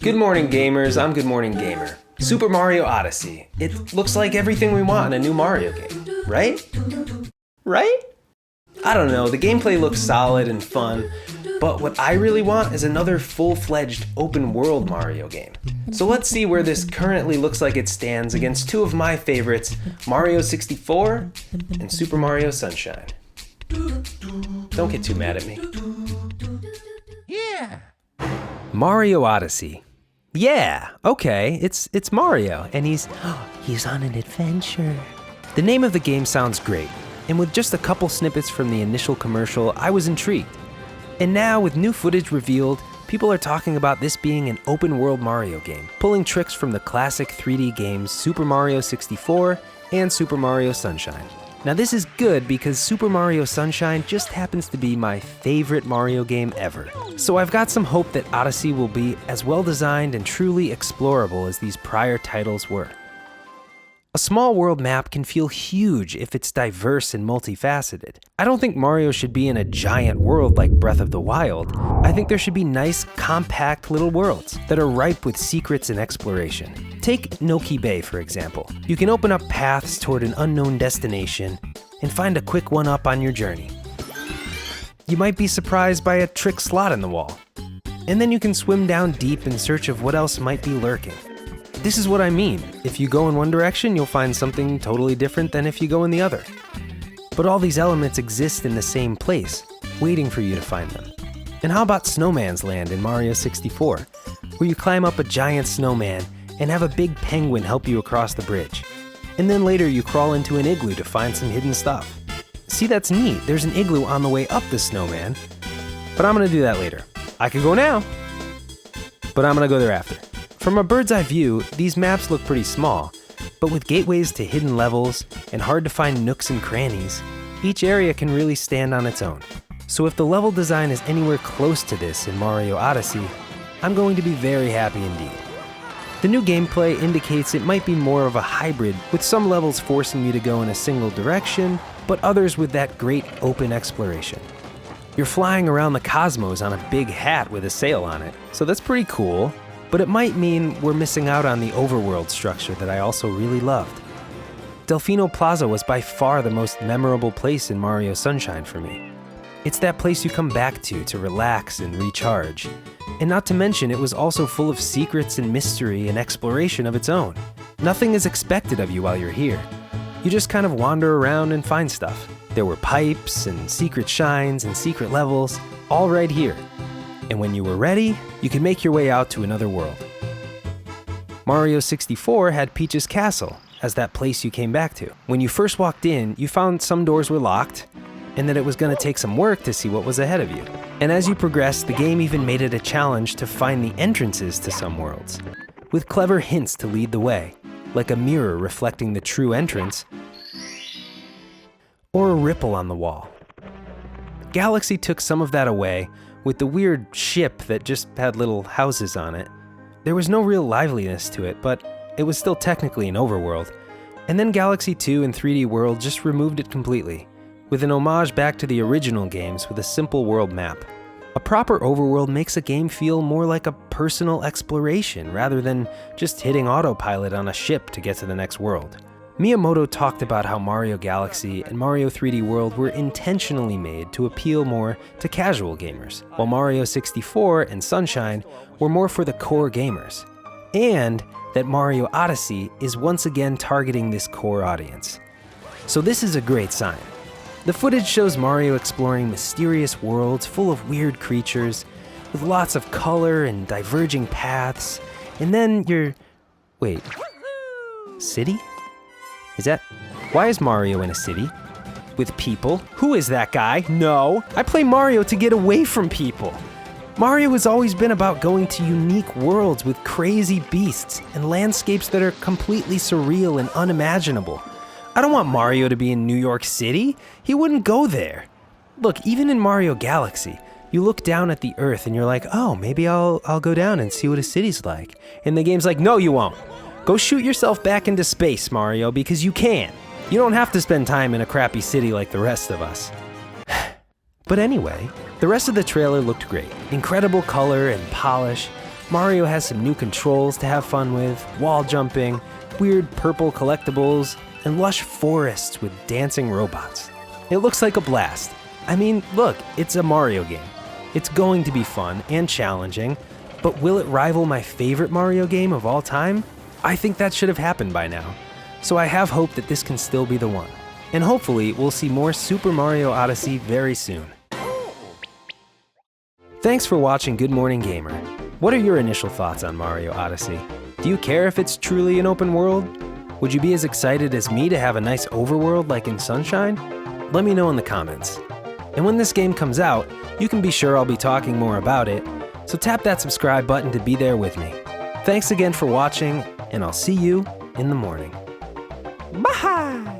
Good morning, gamers. I'm Good Morning Gamer. Super Mario Odyssey. It looks like everything we want in a new Mario game, right? Right? I don't know, the gameplay looks solid and fun, but what I really want is another full-fledged open-world Mario game. So let's see where this currently looks like it stands against two of my favorites, Mario 64 and Super Mario Sunshine. Don't get too mad at me. Yeah. Mario Odyssey. Yeah, okay, it's Mario, and he's on an adventure. The name of the game sounds great, and with just a couple snippets from the initial commercial, I was intrigued. And now, with new footage revealed, people are talking about this being an open-world Mario game, pulling tricks from the classic 3D games Super Mario 64 and Super Mario Sunshine. Now this is good because Super Mario Sunshine just happens to be my favorite Mario game ever. So I've got some hope that Odyssey will be as well designed and truly explorable as these prior titles were. A small world map can feel huge if it's diverse and multifaceted. I don't think Mario should be in a giant world like Breath of the Wild. I think there should be nice, compact little worlds that are ripe with secrets and exploration. Take Noki Bay, for example. You can open up paths toward an unknown destination and find a quick one-up on your journey. You might be surprised by a trick slot in the wall. And then you can swim down deep in search of what else might be lurking. This is what I mean. If you go in one direction, you'll find something totally different than if you go in the other. But all these elements exist in the same place, waiting for you to find them. And how about Snowman's Land in Mario 64, where you climb up a giant snowman and have a big penguin help you across the bridge. And then later you crawl into an igloo to find some hidden stuff. See, that's neat. There's an igloo on the way up the snowman, but I'm gonna do that later. I could go now, but I'm gonna go there after. From a bird's eye view, these maps look pretty small, but with gateways to hidden levels and hard to find nooks and crannies, each area can really stand on its own. So if the level design is anywhere close to this in Mario Odyssey, I'm going to be very happy indeed. The new gameplay indicates it might be more of a hybrid, with some levels forcing you to go in a single direction, but others with that great open exploration. You're flying around the cosmos on a big hat with a sail on it, so that's pretty cool. But it might mean we're missing out on the overworld structure that I also really loved. Delfino Plaza was by far the most memorable place in Mario Sunshine for me. It's that place you come back to relax and recharge. And not to mention, it was also full of secrets and mystery and exploration of its own. Nothing is expected of you while you're here. You just kind of wander around and find stuff. There were pipes and secret shines and secret levels, all right here. And when you were ready, you could make your way out to another world. Mario 64 had Peach's Castle as that place you came back to. When you first walked in, you found some doors were locked, and that it was going to take some work to see what was ahead of you. And as you progressed, the game even made it a challenge to find the entrances to some worlds, with clever hints to lead the way, like a mirror reflecting the true entrance, or a ripple on the wall. Galaxy took some of that away, with the weird ship that just had little houses on it. There was no real liveliness to it, but it was still technically an overworld. And then Galaxy 2 and 3D World just removed it completely, with an homage back to the original games with a simple world map. A proper overworld makes a game feel more like a personal exploration rather than just hitting autopilot on a ship to get to the next world. Miyamoto talked about how Mario Galaxy and Mario 3D World were intentionally made to appeal more to casual gamers, while Mario 64 and Sunshine were more for the core gamers, and that Mario Odyssey is once again targeting this core audience. So this is a great sign. The footage shows Mario exploring mysterious worlds full of weird creatures, with lots of color and diverging paths, and then wait, city? Why is Mario in a city? With people? Who is that guy? No, I play Mario to get away from people. Mario has always been about going to unique worlds with crazy beasts and landscapes that are completely surreal and unimaginable. I don't want Mario to be in New York City. He wouldn't go there. Look, even in Mario Galaxy, you look down at the Earth and you're like, oh, maybe I'll go down and see what a city's like. And the game's like, no, you won't. Go shoot yourself back into space, Mario, because you can. You don't have to spend time in a crappy city like the rest of us. But anyway, the rest of the trailer looked great. Incredible color and polish, Mario has some new controls to have fun with, wall jumping, weird purple collectibles, and lush forests with dancing robots. It looks like a blast. I mean, look, it's a Mario game. It's going to be fun and challenging, but will it rival my favorite Mario game of all time? I think that should have happened by now. So I have hope that this can still be the one. And hopefully, we'll see more Super Mario Odyssey very soon. Thanks for watching Good Morning Gamer. What are your initial thoughts on Mario Odyssey? Do you care if it's truly an open world? Would you be as excited as me to have a nice overworld like in Sunshine? Let me know in the comments. And when this game comes out, you can be sure I'll be talking more about it, so tap that subscribe button to be there with me. Thanks again for watching, and I'll see you in the morning. Bye!